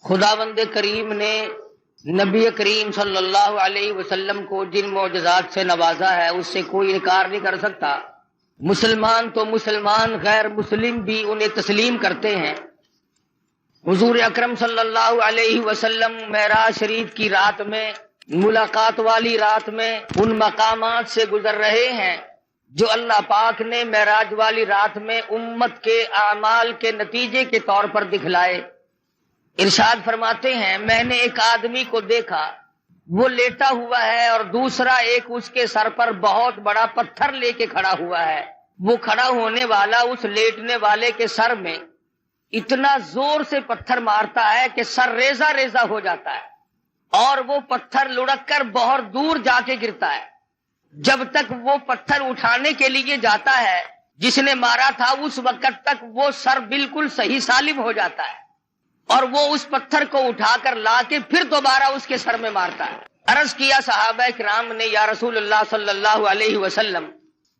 خداوند کریم نے نبی کریم صلی اللہ علیہ وسلم کو جن معجزات سے نوازا ہے اس سے کوئی انکار نہیں کر سکتا۔ مسلمان تو مسلمان، غیر مسلم بھی انہیں تسلیم کرتے ہیں۔ حضور اکرم صلی اللہ علیہ وسلم معراج شریف کی رات میں، ملاقات والی رات میں ان مقامات سے گزر رہے ہیں جو اللہ پاک نے معراج والی رات میں امت کے اعمال کے نتیجے کے طور پر دکھلائے۔ ارشاد فرماتے ہیں میں نے ایک آدمی کو دیکھا، وہ لیٹا ہوا ہے اور دوسرا ایک اس کے سر پر بہت بڑا پتھر لے کے کھڑا ہوا ہے۔ وہ کھڑا ہونے والا اس لیٹنے والے کے سر میں اتنا زور سے پتھر مارتا ہے کہ سر ریزہ ریزہ ہو جاتا ہے اور وہ پتھر لڑک کر بہت دور جا کے گرتا ہے۔ جب تک وہ پتھر اٹھانے کے لیے جاتا ہے جس نے مارا تھا، اس وقت تک وہ سر بالکل صحیح سالم ہو جاتا ہے اور وہ اس پتھر کو اٹھا کر لا کے پھر دوبارہ اس کے سر میں مارتا ہے۔ عرض کیا صحابہ کرام نے یا رسول اللہ صلی اللہ علیہ وسلم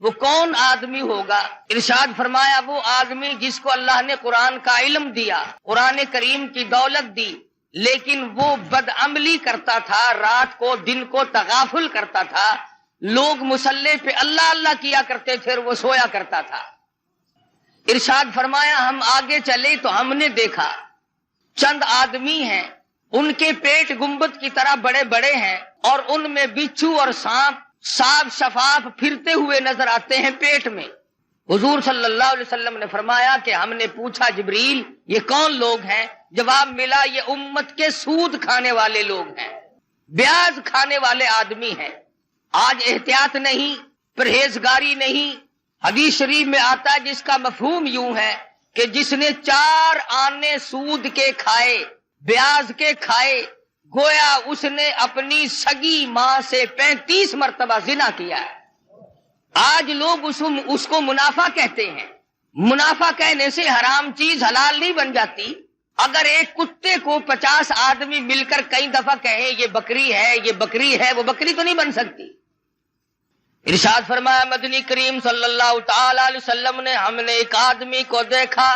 وہ کون آدمی ہوگا؟ ارشاد فرمایا وہ آدمی جس کو اللہ نے قرآن کا علم دیا، قرآن کریم کی دولت دی، لیکن وہ بدعملی کرتا تھا، رات کو دن کو تغافل کرتا تھا، لوگ مصلی پہ اللہ اللہ کیا کرتے تھے اور وہ سویا کرتا تھا۔ ارشاد فرمایا ہم آگے چلے تو ہم نے دیکھا چند آدمی ہیں، ان کے پیٹ گنبد کی طرح بڑے بڑے ہیں اور ان میں بچھو اور سانپ صاف شفاف پھرتے ہوئے نظر آتے ہیں پیٹ میں۔ حضور صلی اللہ علیہ وسلم نے فرمایا کہ ہم نے پوچھا جبریل یہ کون لوگ ہیں؟ جواب ملا یہ امت کے سود کھانے والے لوگ ہیں، بیاج کھانے والے آدمی ہیں۔ آج احتیاط نہیں، پرہیزگاری نہیں۔ حدیث شریف میں آتا ہے جس کا مفہوم یوں ہے کہ جس نے 4 آنے سود کے کھائے، بیاج کے کھائے، گویا اس نے اپنی سگی ماں سے 35 مرتبہ زنا کیا ہے۔ آج لوگ اس کو منافع کہتے ہیں۔ منافع کہنے سے حرام چیز حلال نہیں بن جاتی۔ اگر ایک کتے کو 50 آدمی مل کر کئی دفعہ کہیں یہ بکری ہے یہ بکری ہے، وہ بکری تو نہیں بن سکتی۔ ارشاد فرمایا مدنی کریم صلی اللہ تعالی علیہ وسلم نے ہم نے ایک آدمی کو دیکھا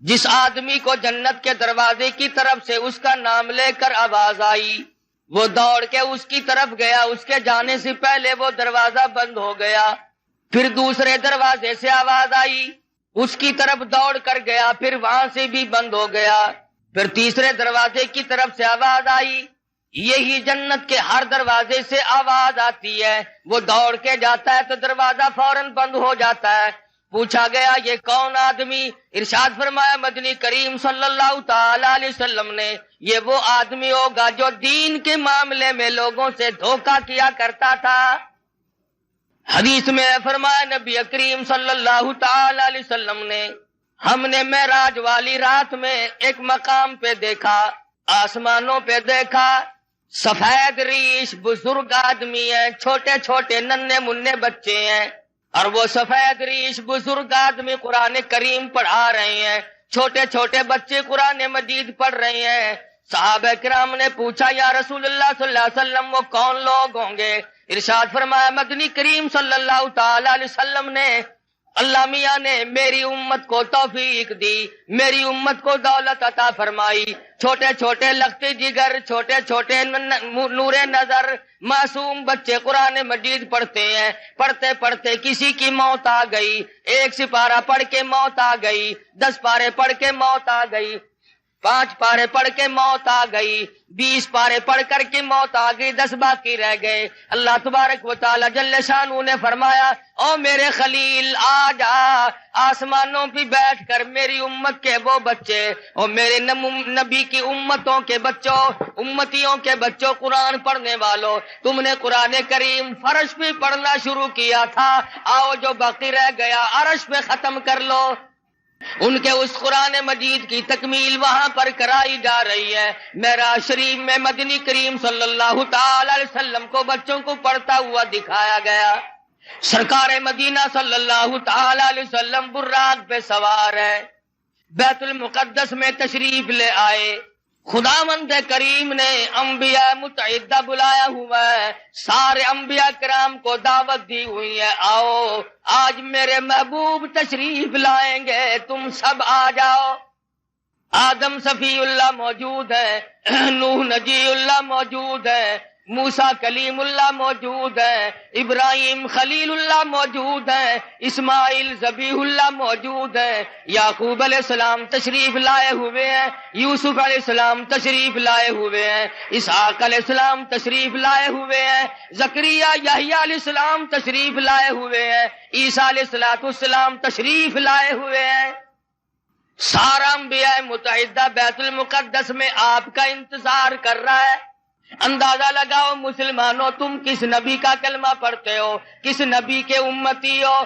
جس آدمی کو جنت کے دروازے کی طرف سے اس کا نام لے کر آواز آئی، وہ دوڑ کے اس کی طرف گیا، اس کے جانے سے پہلے وہ دروازہ بند ہو گیا۔ پھر دوسرے دروازے سے آواز آئی، اس کی طرف دوڑ کر گیا، پھر وہاں سے بھی بند ہو گیا۔ پھر تیسرے دروازے کی طرف سے آواز آئی، یہی جنت کے ہر دروازے سے آواز آتی ہے، وہ دوڑ کے جاتا ہے تو دروازہ فوراً بند ہو جاتا ہے۔ پوچھا گیا یہ کون آدمی؟ ارشاد فرمایا مدنی کریم صلی اللہ تعالی علیہ وسلم نے یہ وہ آدمی ہوگا جو دین کے معاملے میں لوگوں سے دھوکہ کیا کرتا تھا۔ حدیث میں فرمایا نبی کریم صلی اللہ تعالی علیہ وسلم نے ہم نے معراج والی رات میں ایک مقام پہ دیکھا، آسمانوں پہ دیکھا، سفید ریش بزرگ آدمی ہیں، چھوٹے چھوٹے ننھے منھے بچے ہیں، اور وہ سفید ریش بزرگ آدمی قرآن کریم پڑھا رہے ہیں، چھوٹے چھوٹے بچے قرآن مجید پڑھ رہے ہیں۔ صحابہ کرام نے پوچھا یا رسول اللہ صلی اللہ علیہ وسلم وہ کون لوگ ہوں گے؟ ارشاد فرمایا مدنی کریم صلی اللہ تعالی علیہ وسلم نے اللہ میاں نے میری امت کو توفیق دی، میری امت کو دولت عطا فرمائی، چھوٹے چھوٹے لخت جگر، چھوٹے چھوٹے نور نظر معصوم بچے قرآن مجید پڑھتے ہیں، پڑھتے پڑھتے کسی کی موت آ گئی، 1 سپارہ پڑھ کے موت آ گئی، 10 پارے پڑھ کے موت آ گئی، 5 پارے پڑھ کے موت آ گئی، 20 پارے پڑھ کر کے موت آ گئی، 10 باقی رہ گئے۔ اللہ تبارک و تعالی جل شانہ نے فرمایا او میرے خلیل آ جا، آسمانوں پہ بیٹھ کر میری امت کے وہ بچے اور میرے نبی کی امتوں کے بچوں، امتیوں کے بچوں، قرآن پڑھنے والوں، تم نے قرآن کریم فرش پہ پڑھنا شروع کیا تھا، آؤ جو باقی رہ گیا عرش پہ ختم کر لو۔ ان کے اس قرآن مجید کی تکمیل وہاں پر کرائی جا رہی ہے۔ معراج شریف میں مدنی کریم صلی اللہ تعالی علیہ وسلم کو بچوں کو پڑھتا ہوا دکھایا گیا۔ سرکار مدینہ صلی اللہ تعالی علیہ وسلم براق پہ سوار ہے، بیت المقدس میں تشریف لے آئے۔ خداوند کریم نے انبیاء متعدہ بلایا ہوا ہے، سارے انبیاء کرام کو دعوت دی ہوئی ہے، آؤ آج میرے محبوب تشریف لائیں گے، تم سب آ جاؤ۔ آدم صفی اللہ موجود ہے، نوح نجی اللہ موجود ہے، موسیٰ کلیم اللہ موجود ہے، ابراہیم خلیل اللہ موجود ہے، اسماعیل ذبیح اللہ موجود ہے، یعقوب علیہ السلام تشریف لائے ہوئے ہیں، یوسف علیہ السلام تشریف لائے ہوئے ہیں، اسحاق علیہ السلام تشریف لائے ہوئے ہیں، زکریا یحییٰ علیہ السلام تشریف لائے ہوئے ہیں، عیسیٰ علیہ السلام تشریف لائے ہوئے ہیں۔ سارا انبیاء متحدہ بیت المقدس میں آپ کا انتظار کر رہا ہے۔ اندازہ لگاؤ مسلمانوں، تم کس نبی کا کلمہ پڑھتے ہو، کس نبی کے امتی ہو،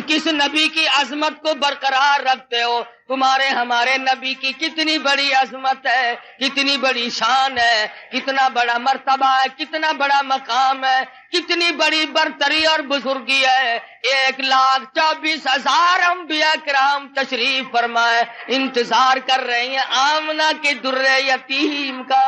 کس نبی کی عظمت کو برقرار رکھتے ہو؟ تمہارے ہمارے نبی کی کتنی بڑی عظمت ہے، کتنی بڑی شان ہے، کتنا بڑا مرتبہ ہے، کتنا بڑا مقام ہے، کتنی بڑی برتری اور بزرگی ہے۔ 1,24,000 انبیاء کرام تشریف فرمائے، انتظار کر رہے ہیں آمنہ کے در یتیم کا۔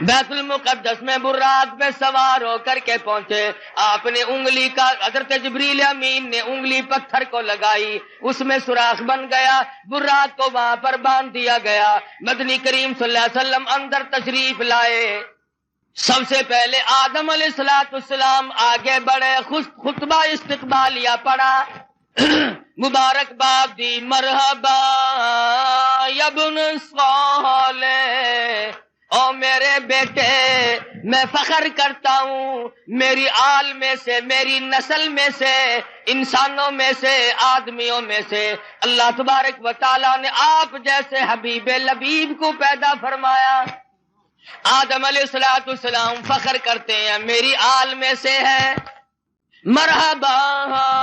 بیت المقدس میں براق پہ سوار ہو کر کے پہنچے، آپ نے انگلی کا، حضرت جبریل امین نے انگلی پتھر کو لگائی، اس میں سوراخ بن گیا، براق کو وہاں پر باندھ دیا گیا۔ مدنی کریم صلی اللہ علیہ وسلم اندر تشریف لائے۔ سب سے پہلے آدم علیہ السلام آگے بڑھے، خطبہ استقبالیہ پڑھا، مبارکباد دی، مرحبا یا ابن صالح، او میرے بیٹے، میں فخر کرتا ہوں میری آل میں سے، میری نسل میں سے، انسانوں میں سے، آدمیوں میں سے اللہ تبارک و تعالیٰ نے آپ جیسے حبیب لبیب کو پیدا فرمایا۔ آدم علیہ السلام فخر کرتے ہیں میری آل میں سے ہے، مرحبا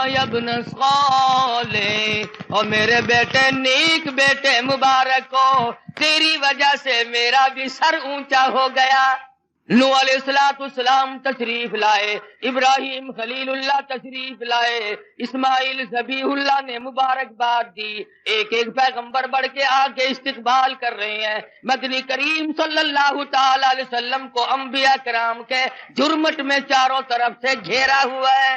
یا ابن صالح، اور میرے بیٹے نیک بیٹے مبارک ہو، تیری وجہ سے میرا بھی سر اونچا ہو گیا۔ نوح علیہ السلام تشریف لائے، ابراہیم خلیل اللہ تشریف لائے، اسماعیل ذبیح اللہ نے مبارکباد دی، ایک ایک پیغمبر بڑھ کے آگے استقبال کر رہے ہیں۔ مدنی کریم صلی اللہ تعالی علیہ وسلم کو انبیاء کرام کے جرمٹ میں چاروں طرف سے گھیرا ہوا ہے۔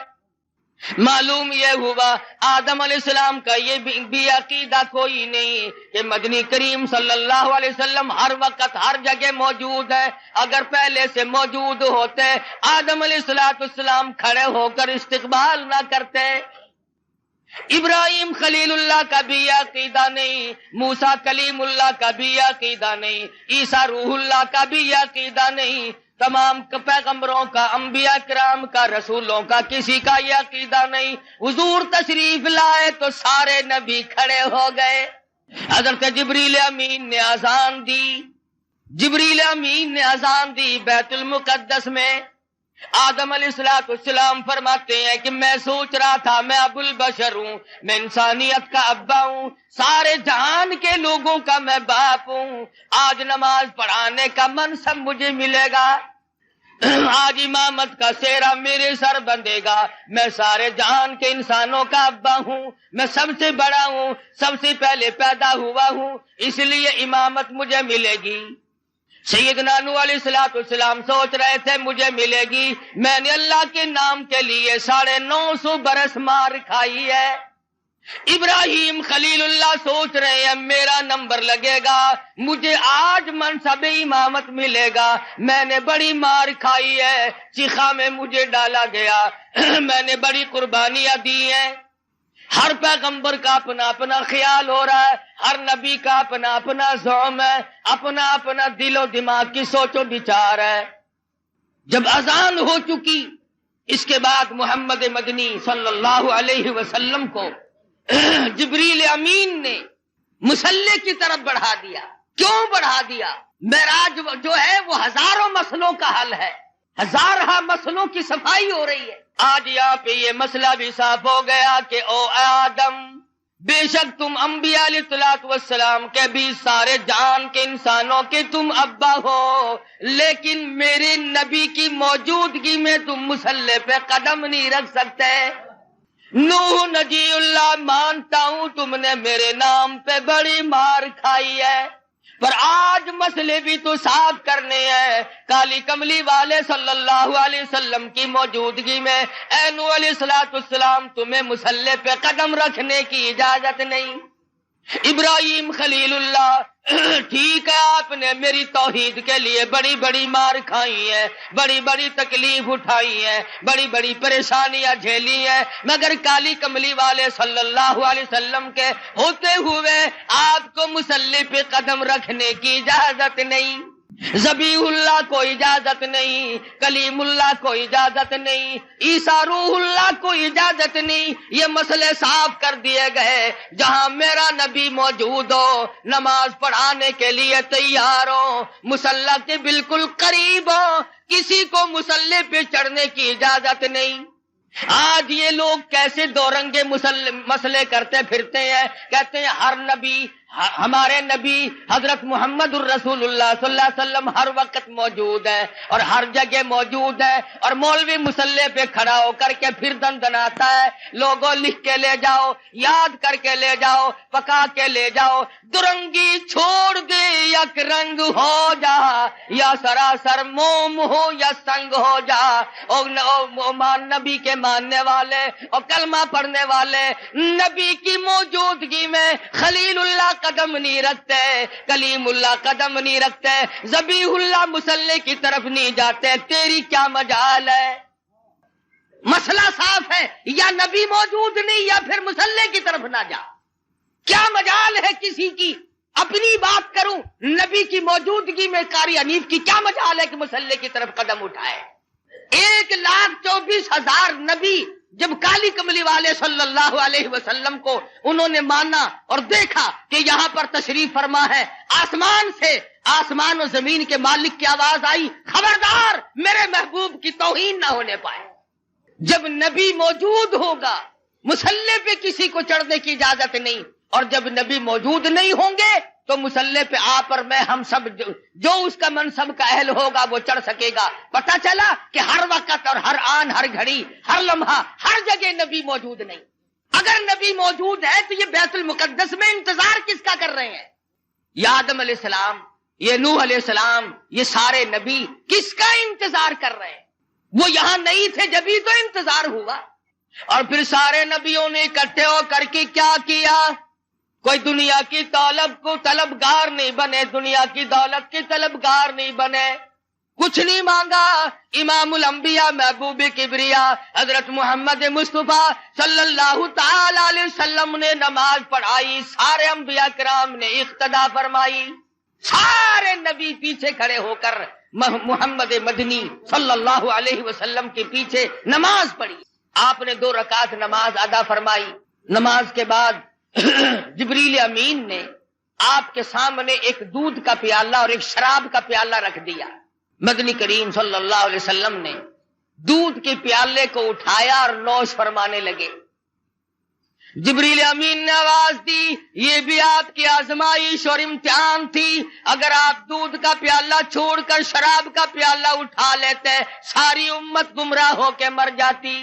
معلوم یہ ہوا آدم علیہ السلام کا یہ بھی عقیدہ کوئی نہیں کہ مدنی کریم صلی اللہ علیہ وسلم ہر وقت ہر جگہ موجود ہے۔ اگر پہلے سے موجود ہوتے آدم علیہ السلام کھڑے ہو کر استقبال نہ کرتے۔ ابراہیم خلیل اللہ کا بھی عقیدہ نہیں، موسیٰ کلیم اللہ کا بھی عقیدہ نہیں، عیسیٰ روح اللہ کا بھی عقیدہ نہیں، تمام پیغمبروں کا، انبیاء کرام کا، رسولوں کا کسی کا یہ عقیدہ نہیں۔ حضور تشریف لائے تو سارے نبی کھڑے ہو گئے۔ حضرت جبریل امین نے اذان دی، جبریل امین نے اذان دی بیت المقدس میں۔ آدم علیہ السلام فرماتے ہیں کہ میں سوچ رہا تھا میں ابو البشر ہوں، میں انسانیت کا ابا ہوں، سارے جہان کے لوگوں کا میں باپ ہوں، آج نماز پڑھانے کا منصب مجھے ملے گا، آج امامت کا سہرا میرے سر بندھے گا، میں سارے جہان کے انسانوں کا ابا ہوں، میں سب سے بڑا ہوں، سب سے پہلے پیدا ہوا ہوں، اس لیے امامت مجھے ملے گی۔ سیدنا نوح علیہ السلام سوچ رہے تھے مجھے ملے گی، میں نے اللہ کے نام کے لیے 950 برس مار کھائی ہے۔ ابراہیم خلیل اللہ سوچ رہے ہیں میرا نمبر لگے گا، مجھے آج منصب امامت ملے گا، میں نے بڑی مار کھائی ہے، چیخا میں مجھے ڈالا گیا، میں نے بڑی قربانیاں دی ہیں۔ ہر پیغمبر کا اپنا اپنا خیال ہو رہا ہے، ہر نبی کا اپنا اپنا زعم ہے، اپنا اپنا دل و دماغ کی سوچ و بچار ہے۔ جب اذان ہو چکی اس کے بعد محمد مدنی صلی اللہ علیہ وسلم کو جبریل امین نے مصلی کی طرف بڑھا دیا۔ کیوں بڑھا دیا؟ معراج جو ہے وہ ہزاروں مسئلوں کا حل ہے، ہزارہ مسئلوں کی صفائی ہو رہی ہے۔ آج یہاں پہ یہ مسئلہ بھی صاف ہو گیا کہ او آدم، بے شک تم انبیاء علیہ السلام کے بھی سارے جہان کے انسانوں کے تم ابا ہو، لیکن میرے نبی کی موجودگی میں تم مصلی پہ قدم نہیں رکھ سکتے۔ نوح نجی اللہ مانتا ہوں تم نے میرے نام پہ بڑی مار کھائی ہے، پر آج مسئلے بھی تو صاف کرنے ہیں۔ کالی کملی والے صلی اللہ علیہ وسلم کی موجودگی میں اے نوح علیہ السلام تمہیں مصلی پہ قدم رکھنے کی اجازت نہیں۔ ابراہیم خلیل اللہ، ٹھیک ہے آپ نے میری توحید کے لیے بڑی بڑی مار کھائی ہے، بڑی بڑی تکلیف اٹھائی ہے، بڑی بڑی پریشانیاں جھیلی ہیں، مگر کالی کملی والے صلی اللہ علیہ وسلم کے ہوتے ہوئے آپ کو مصلی پہ قدم رکھنے کی اجازت نہیں، ذبیح اللہ کو اجازت نہیں، کلیم اللہ کو اجازت نہیں، عیسیٰ روح اللہ کو اجازت نہیں۔ یہ مسئلے صاف کر دیے گئے، جہاں میرا نبی موجود ہو، نماز پڑھانے کے لیے تیار ہو، مصلی کے بالکل قریب ہو، کسی کو مصلی پہ چڑھنے کی اجازت نہیں۔ آج یہ لوگ کیسے دو رنگے مسئلے کرتے پھرتے ہیں، کہتے ہیں ہر نبی، ہمارے نبی حضرت محمد الرسول اللہ صلی اللہ علیہ وسلم ہر وقت موجود ہے اور ہر جگہ موجود ہے، اور مولوی مصلی پہ کھڑا ہو کر کے پھر دندناتا ہے، لوگوں لکھ کے لے جاؤ، یاد کر کے لے جاؤ، پکا کے لے جاؤ، درنگی چھوڑ دے یک رنگ ہو جا، یا سراسر موم ہو یا سنگ ہو جا۔ نبی کے ماننے والے اور کلمہ پڑھنے والے نبی کی موجودگی میں خلیل اللہ قدم نہیں رکھتے، کلیم اللہ قدم نہیں رکھتے، ذبیح اللہ مصلی کی طرف نہیں جاتے، تیری کیا مجال ہے؟ مسئلہ صاف ہے، یا نبی موجود نہیں یا پھر مصلی کی طرف نہ جا، کیا مجال ہے کسی کی؟ اپنی بات کروں، نبی کی موجودگی میں قاری حنیف کی کیا مجال ہے کہ مصلی کی طرف قدم اٹھائے؟ 1,24,000 نبی جب کالی کملی والے صلی اللہ علیہ وسلم کو انہوں نے مانا اور دیکھا کہ یہاں پر تشریف فرما ہے، آسمان سے، آسمان و زمین کے مالک کی آواز آئی، خبردار میرے محبوب کی توہین نہ ہونے پائے۔ جب نبی موجود ہوگا مصلی پہ کسی کو چڑھنے کی اجازت نہیں، اور جب نبی موجود نہیں ہوں گے تو مصلی پہ آپ اور میں ہم سب جو اس کا منصب کا اہل ہوگا وہ چڑھ سکے گا۔ پتہ چلا کہ ہر وقت اور ہر آن، ہر گھڑی، ہر لمحہ، ہر جگہ نبی موجود نہیں۔ اگر نبی موجود ہے تو یہ بیت المقدس میں انتظار کس کا کر رہے ہیں؟ یہ آدم علیہ السلام، یہ نوح علیہ السلام، یہ سارے نبی کس کا انتظار کر رہے ہیں؟ وہ یہاں نہیں تھے جبھی تو انتظار ہوا۔ اور پھر سارے نبیوں نے اکٹھے ہو کر کے کیا کیا؟ کوئی دنیا کی طلب کو طلبگار نہیں بنے، دنیا کی دولت کی طلبگار نہیں بنے، کچھ نہیں مانگا۔ امام الانبیاء محبوب کبریا حضرت محمد مصطفیٰ صلی اللہ تعالی علیہ وسلم نے نماز پڑھائی، سارے انبیاء کرام نے اقتدا فرمائی، سارے نبی پیچھے کھڑے ہو کر محمد مدنی صلی اللہ علیہ وسلم کے پیچھے نماز پڑھی۔ آپ نے 2 رکعت نماز ادا فرمائی۔ نماز کے بعد جبریل امین نے آپ کے سامنے ایک دودھ کا پیالہ اور ایک شراب کا پیالہ رکھ دیا۔ مدنی کریم صلی اللہ علیہ وسلم نے دودھ کے پیالے کو اٹھایا اور نوش فرمانے لگے۔ جبریل امین نے آواز دی، یہ بھی آپ کی آزمائش اور امتحان تھی، اگر آپ دودھ کا پیالہ چھوڑ کر شراب کا پیالہ اٹھا لیتے ساری امت گمراہ ہو کے مر جاتی۔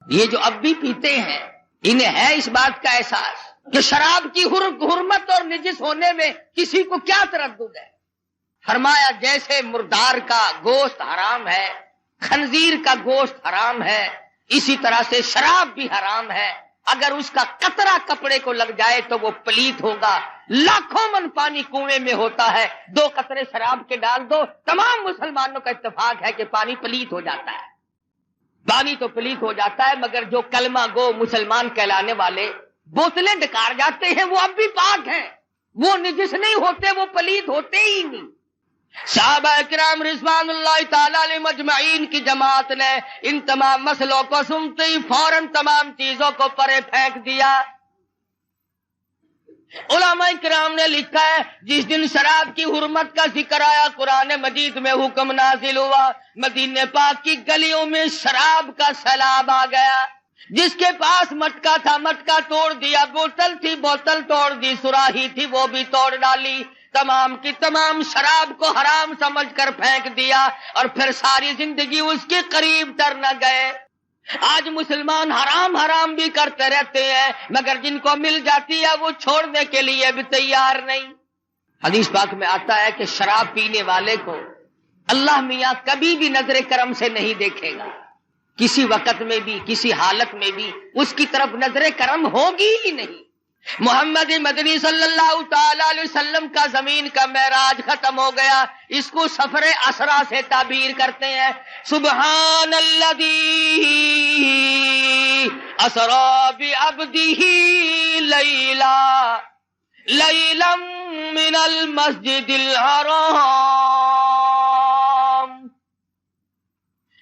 یہ جو اب بھی پیتے ہیں انہیں ہے اس بات کا احساس کہ شراب کی حرمت اور نجس ہونے میں کسی کو کیا تردد ہے؟ فرمایا جیسے مردار کا گوشت حرام ہے، خنزیر کا گوشت حرام ہے، اسی طرح سے شراب بھی حرام ہے۔ اگر اس کا قطرہ کپڑے کو لگ جائے تو وہ پلیت ہوگا۔ لاکھوں من پانی کنویں میں ہوتا ہے، 2 قطرے شراب کے ڈال دو، تمام مسلمانوں کا اتفاق ہے کہ پانی پلیت ہو جاتا ہے۔ پانی تو پلیت ہو جاتا ہے، مگر جو کلمہ گو مسلمان کہلانے والے بوتلیں ڈکار جاتے ہیں وہ اب بھی پاک ہیں، وہ نجس نہیں ہوتے، وہ پلیت ہوتے ہی نہیں۔ صحابہ کرام رضوان اللہ تعالی علیہ مجمعین کی جماعت نے ان تمام مسئلوں کو سنتے ہی فوراً تمام چیزوں کو پرے پھینک دیا۔ علماء کرام نے لکھا ہے جس دن شراب کی حرمت کا ذکر آیا قرآن مجید میں حکم نازل ہوا، مدینے پاک کی گلیوں میں شراب کا سیلاب آ گیا۔ جس کے پاس مٹکا تھا مٹکا توڑ دیا، بوتل تھی بوتل توڑ دی، سراہی تھی وہ بھی توڑ ڈالی، تمام کی تمام شراب کو حرام سمجھ کر پھینک دیا، اور پھر ساری زندگی اس کے قریب تر نہ گئے۔ آج مسلمان حرام حرام بھی کرتے رہتے ہیں، مگر جن کو مل جاتی ہے وہ چھوڑنے کے لیے بھی تیار نہیں۔ حدیث پاک میں آتا ہے کہ شراب پینے والے کو اللہ میاں کبھی بھی نظر کرم سے نہیں دیکھے گا، کسی وقت میں بھی کسی حالت میں بھی اس کی طرف نظر کرم ہوگی ہی نہیں۔ محمد مدنی صلی اللہ تعالی علیہ وسلم کا زمین کا معراج ختم ہو گیا، اس کو سفر اسرا سے تعبیر کرتے ہیں۔ سبحان الذی اسرا بعبدہ لیلا من المسجد الحرام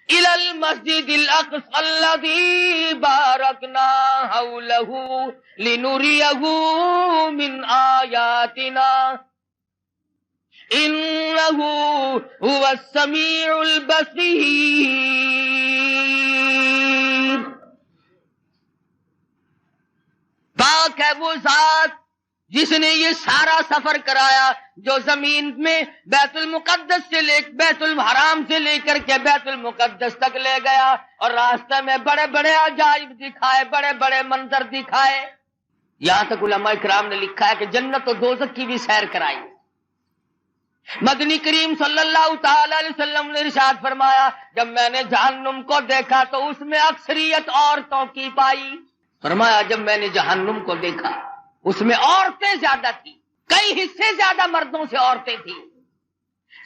إلى المسجد الأقصى الذي باركنا حوله لنريه من آياتنا إنه هو السميع البصير۔ پاک ہے وہ ذات جس نے یہ سارا سفر کرایا، جو زمین میں بیت المقدس سے بیت الحرام سے لے کر کے بیت المقدس تک لے گیا، اور راستے میں بڑے بڑے عجائب دکھائے، بڑے بڑے منظر دکھائے۔ یہاں تک علماء کرام نے لکھا ہے کہ جنت و دوزخ کی بھی سیر کرائی۔ مدنی کریم صلی اللہ تعالی علیہ وسلم نے ارشاد فرمایا، جب میں نے جہنم کو دیکھا تو اس میں اکثریت عورتوں کی پائی۔ فرمایا جب میں نے جہنم کو دیکھا اس میں عورتیں زیادہ تھی، کئی حصے زیادہ مردوں سے عورتیں تھیں۔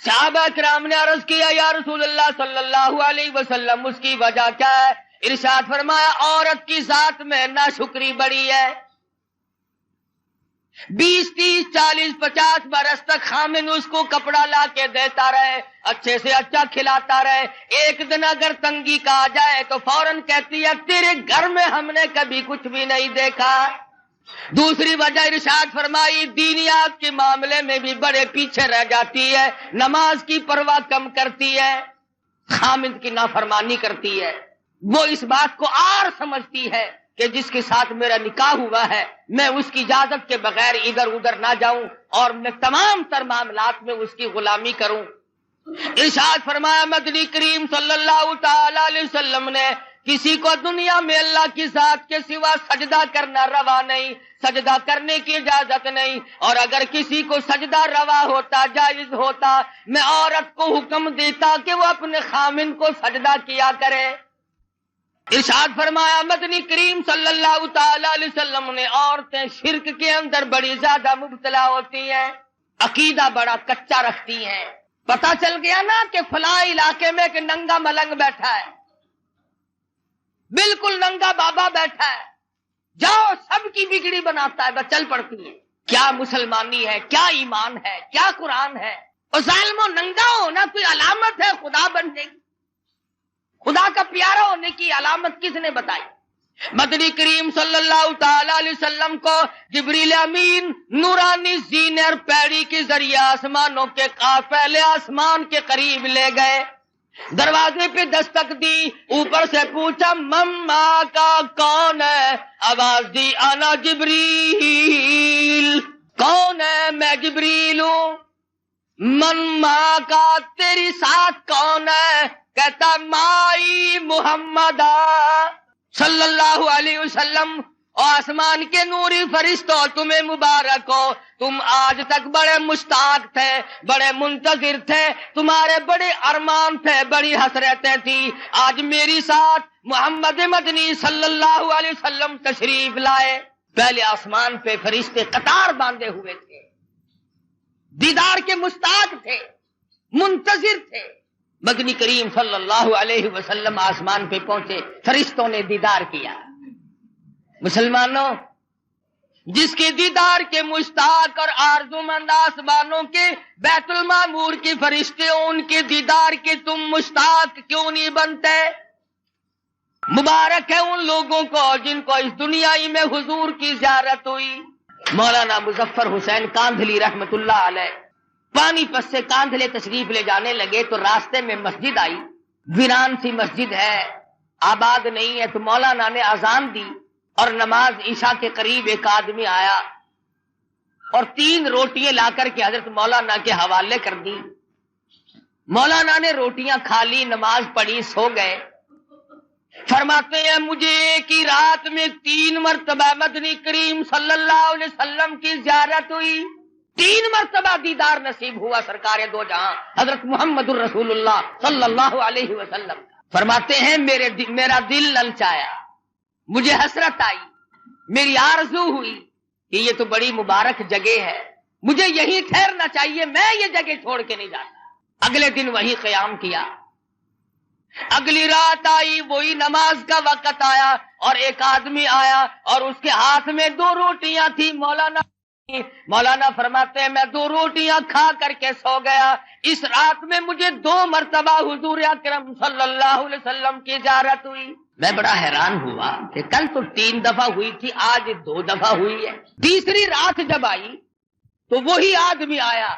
صحابہ کرام نے عرض کیا یا رسول اللہ صلی اللہ علیہ وسلم اس کی وجہ کیا ہے؟ ارشاد فرمایا عورت کی ذات میں ناشکری بڑی ہے، 20 30 40 50 برس تک خامن اس کو کپڑا لا کے دیتا رہے، اچھے سے اچھا کھلاتا رہے، ایک دن اگر تنگی کا آ جائے تو فوراً کہتی ہے تیرے گھر میں ہم نے کبھی کچھ بھی نہیں دیکھا۔ دوسری وجہ ارشاد فرمائی دینیات کے معاملے میں بھی بڑے پیچھے رہ جاتی ہے، نماز کی پرواہ کم کرتی ہے، خامد کی نافرمانی کرتی ہے۔ وہ اس بات کو عار سمجھتی ہے کہ جس کے ساتھ میرا نکاح ہوا ہے میں اس کی اجازت کے بغیر ادھر ادھر نہ جاؤں اور میں تمام تر معاملات میں اس کی غلامی کروں۔ ارشاد فرمایا مدنی کریم صلی اللہ تعالی علیہ وسلم نے کسی کو دنیا میں اللہ کی ذات کے سوا سجدہ کرنا روا نہیں، سجدہ کرنے کی اجازت نہیں، اور اگر کسی کو سجدہ روا ہوتا جائز ہوتا میں عورت کو حکم دیتا کہ وہ اپنے خامن کو سجدہ کیا کرے۔ ارشاد فرمایا مدنی کریم صلی اللہ تعالی علیہ وسلم نے عورتیں شرک کے اندر بڑی زیادہ مبتلا ہوتی ہیں، عقیدہ بڑا کچا رکھتی ہیں۔ پتہ چل گیا نا کہ فلاں علاقے میں ایک ننگا ملنگ بیٹھا ہے، بالکل ننگا بابا بیٹھا ہے، جاؤ سب کی بگڑی بناتا ہے، بس چل پڑتی ہے۔ کیا مسلمانی ہے، کیا ایمان ہے، کیا قرآن ہے؟ اور ظالموں ننگا ہونا کوئی علامت ہے خدا بننے کی؟ خدا کا پیارا ہونے کی علامت کس نے بتائی؟ مدنی کریم صلی اللہ تعالی علیہ وسلم کو جبریل امین نورانی زینر پیڑی کے ذریعے آسمانوں کے پہلے آسمان کے قریب لے گئے، دروازے پہ دستک دی، اوپر سے پوچھا مما کا کون ہے؟ آواز دی انا جبریل۔ کون ہے؟ میں جبریل ہوں۔ من ماں کا تیری ساتھ کون ہے؟ کہتا مائی محمد صلی اللہ علیہ وسلم۔ آسمان کے نوری فرشتوں تمہیں مبارک ہو، تم آج تک بڑے مشتاق تھے، بڑے منتظر تھے، تمہارے بڑے ارمان تھے، بڑی حسرتیں تھی، آج میری ساتھ محمد مدنی صلی اللہ علیہ وسلم تشریف لائے۔ پہلے آسمان پہ فرشتے قطار باندھے ہوئے تھے، دیدار کے مشتاق تھے، منتظر تھے۔ مدنی کریم صلی اللہ علیہ وسلم آسمان پہ پہنچے، فرشتوں نے دیدار کیا۔ مسلمانوں، جس کے دیدار کے مشتاق اور آرزومند آسمانوں کے بیت المعمور کے فرشتے، ان کے دیدار کے تم مشتاق کیوں نہیں بنتے؟ مبارک ہے ان لوگوں کو جن کو اس دنیا ہی میں حضور کی زیارت ہوئی۔ مولانا مظفر حسین کاندھلی رحمت اللہ علیہ پانی پس سے کاندھلے تشریف لے جانے لگے تو راستے میں مسجد آئی، ویران سی مسجد ہے، آباد نہیں ہے، تو مولانا نے اذان دی اور نماز عشاء کے قریب ایک آدمی آیا اور 3 روٹیاں لا کر کے حضرت مولانا کے حوالے کر دی۔ مولانا نے روٹیاں کھا لی، نماز پڑھی، سو گئے۔ فرماتے ہیں مجھے ایک ہی رات میں 3 مرتبہ مدنی کریم صلی اللہ علیہ وسلم کی زیارت ہوئی، 3 مرتبہ دیدار نصیب ہوا سرکار دو جہاں حضرت محمد الرسول اللہ صلی اللہ علیہ وسلم۔ فرماتے ہیں میرا دل للچایا، مجھے حسرت آئی، میری آرزو ہوئی کہ یہ تو بڑی مبارک جگہ ہے، مجھے یہیں ٹھہرنا چاہیے، میں یہ جگہ چھوڑ کے نہیں جاتا۔ اگلے دن وہی قیام کیا۔ اگلی رات آئی، وہی نماز کا وقت آیا، اور ایک آدمی آیا اور اس کے ہاتھ میں 2 روٹیاں تھی۔ مولانا فرماتے ہیں میں 2 روٹیاں کھا کر کے سو گیا۔ اس رات میں مجھے 2 مرتبہ حضور اکرم صلی اللہ علیہ وسلم کی زیارت ہوئی۔ میں بڑا حیران ہوا کہ کل تو 3 دفعہ ہوئی تھی، آج 2 دفعہ ہوئی ہے۔ تیسری رات جب آئی تو وہی آدمی آیا،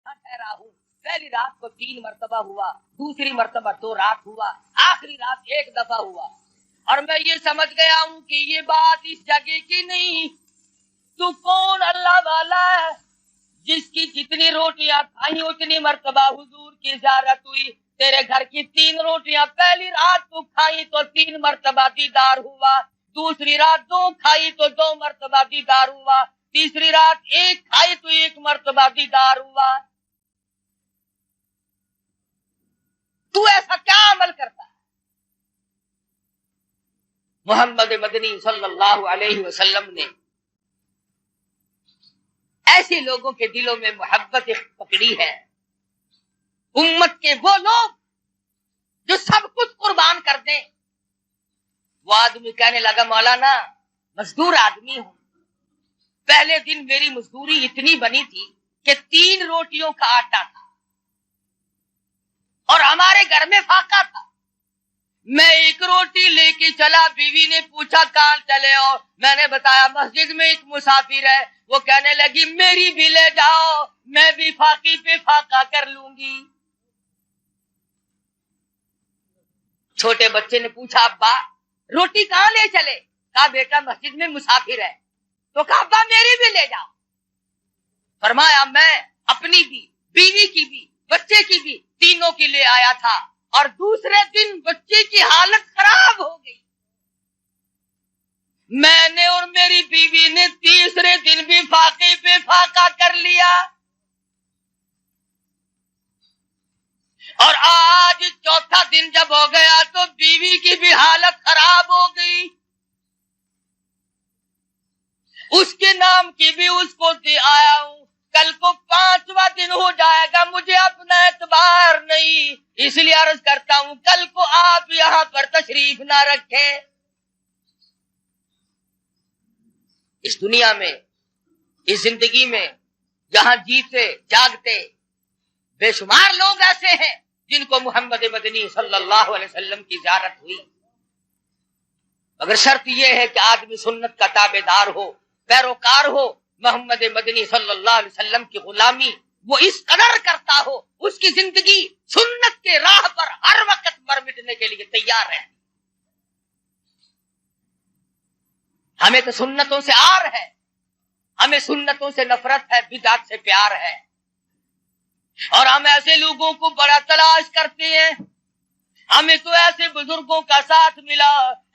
ٹھہرا ہوں، پہلی رات کو 3 مرتبہ ہوا، دوسری مرتبہ 2 رات ہوا، آخری رات 1 دفعہ ہوا، اور میں یہ سمجھ گیا ہوں کہ یہ بات اس جگہ کی نہیں۔ تو کون اللہ والا ہے جس کی جتنی روٹیاں کھائیں اتنی مرتبہ حضور کی زیارت ہوئی؟ تیرے گھر کی 3 روٹیاں پہلی رات تو کھائی تو 3 مرتبہ دیدار ہوا، دوسری رات 2 کھائی تو 2 مرتبہ دیدار ہوا، تیسری رات 1 کھائی تو 1 مرتبہ دیدار ہوا۔ تو ایسا کیا عمل کرتا ہے؟ محمد مدنی صلی اللہ علیہ وسلم نے ایسے لوگوں کے دلوں میں محبت پکڑی ہے، امت کے وہ لوگ جو سب کچھ قربان کر دیں۔ وہ آدمی کہنے لگا مولانا مزدور آدمی ہوں، پہلے دن میری مزدوری اتنی بنی تھی کہ 3 روٹیوں کا آٹا تھا اور ہمارے گھر میں فاقہ تھا۔ میں 1 روٹی لے کے چلا، بیوی نے پوچھا کہاں چلے ہو؟ میں نے بتایا مسجد میں ایک مسافر ہے۔ وہ کہنے لگی میری بھی لے جاؤ، میں بھی فاقی پہ فاقہ کر لوں گی۔ چھوٹے بچے نے پوچھا ابا روٹی کہاں لے چلے؟ کہا بیٹا مسجد میں مسافر ہے۔ تو کہا ابا میری بھی لے جاؤ۔ فرمایا میں اپنی بھی، بیوی کی بھی، بچے کی بھی، تینوں کی لے آیا تھا، اور دوسرے دن بچے کی حالت خراب ہو گئی۔ میں نے اور میری بیوی نے تیسرے دن بھی فاقے پہ فاقہ کر لیا، اور آج چوتھا دن جب ہو گیا تو بیوی کی بھی حالت خراب ہو گئی، اس کے نام کی بھی اس کو دے آیا ہوں۔ کل کو 5واں دن ہو جائے گا، مجھے اپنا اعتبار نہیں، اس لیے عرض کرتا ہوں کل کو آپ یہاں پر تشریف نہ رکھیں۔ اس دنیا میں، اس زندگی میں جہاں جیتے جاگتے بے شمار لوگ ایسے ہیں جن کو محمد مدنی صلی اللہ علیہ وسلم کی زیارت ہوئی، مگر شرط یہ ہے کہ آدمی سنت کا تابع دار ہو، پیروکار ہو، محمد مدنی صلی اللہ علیہ وسلم کی غلامی وہ اس قدر کرتا ہو، اس کی زندگی سنت کے راہ پر ہر وقت مر مٹنے کے لیے تیار ہے۔ ہمیں تو سنتوں سے آر ہے، ہمیں سنتوں سے نفرت ہے، بدعت سے پیار ہے، اور ہم ایسے لوگوں کو بڑا تلاش کرتے ہیں۔ ہمیں تو ایسے بزرگوں کا ساتھ ملا،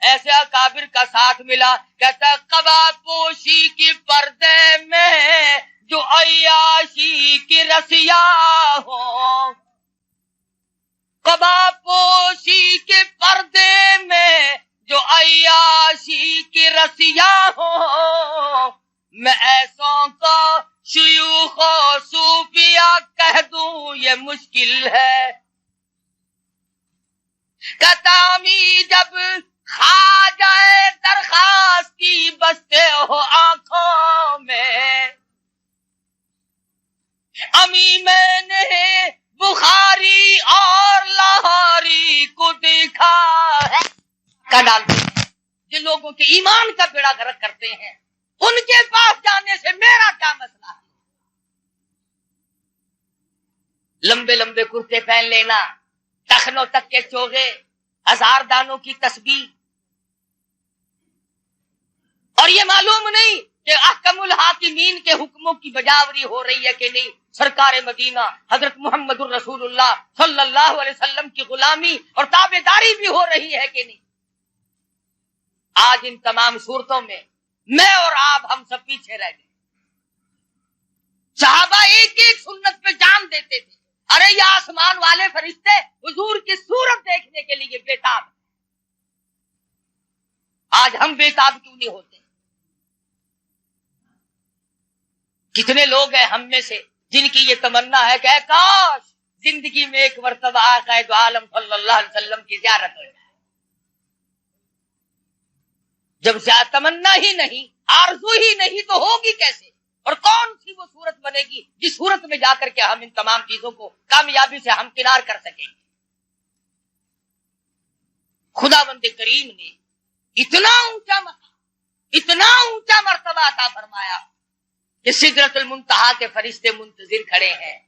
ایسے اکابر کا ساتھ ملا، کہتا ہے قبا پوشی کی پردے میں جو عیاشی کی رسیا ہو، قبا پوشی کے پردے میں جو عیاشی کی رسیا ہو، میں ایسوں کو شیوخ و صوفیہ کہہ دوں یہ مشکل ہے۔ کتامی جب کھا جائے درخواست کی بستے ہو آنکھوں میں، امی میں نے بخاری اور لاہوری کو دیکھا ہے کا ڈالتے ہیں جن لوگوں کے ایمان کا بیڑا غرق کرتے ہیں، ان کے پاس جانے سے میرا کیا مسئلہ ہے؟ لمبے لمبے کرتے پہن لینا، ٹخنوں تک کے چوغے، 1000 دانوں کی تسبیح، اور یہ معلوم نہیں کہ احکم الحاکمین کے حکموں کی بجاوری ہو رہی ہے کہ نہیں، سرکار مدینہ حضرت محمد الرسول اللہ صلی اللہ علیہ وسلم کی غلامی اور تابعداری بھی ہو رہی ہے کہ نہیں۔ آج ان تمام صورتوں میں میں اور آپ ہم سب پیچھے رہ گئے۔ صحابہ ایک ایک سنت پہ جان دیتے تھے، ارے یہ آسمان والے فرشتے حضور کی صورت دیکھنے کے لیے بےتاب ہیں۔ آج ہم بےتاب کیوں نہیں ہوتے؟ کتنے لوگ ہیں ہم میں سے جن کی یہ تمنا ہے کہ اے کاش زندگی میں ایک مرتبہ آقا دو عالم صلی اللہ علیہ وسلم کی زیارت ہو جائے. جب تمنا ہی نہیں، آرزو ہی نہیں، تو ہوگی کیسے؟ اور کون سی وہ صورت بنے گی جس صورت میں جا کر کے ہم ان تمام چیزوں کو کامیابی سے ہمکنار کر سکیں گے؟ خداوند کریم نے اتنا اونچا مقام، اتنا اونچا مرتبہ عطا فرمایا کہ سدرۃ المنتہا کے فرشتے منتظر کھڑے ہیں،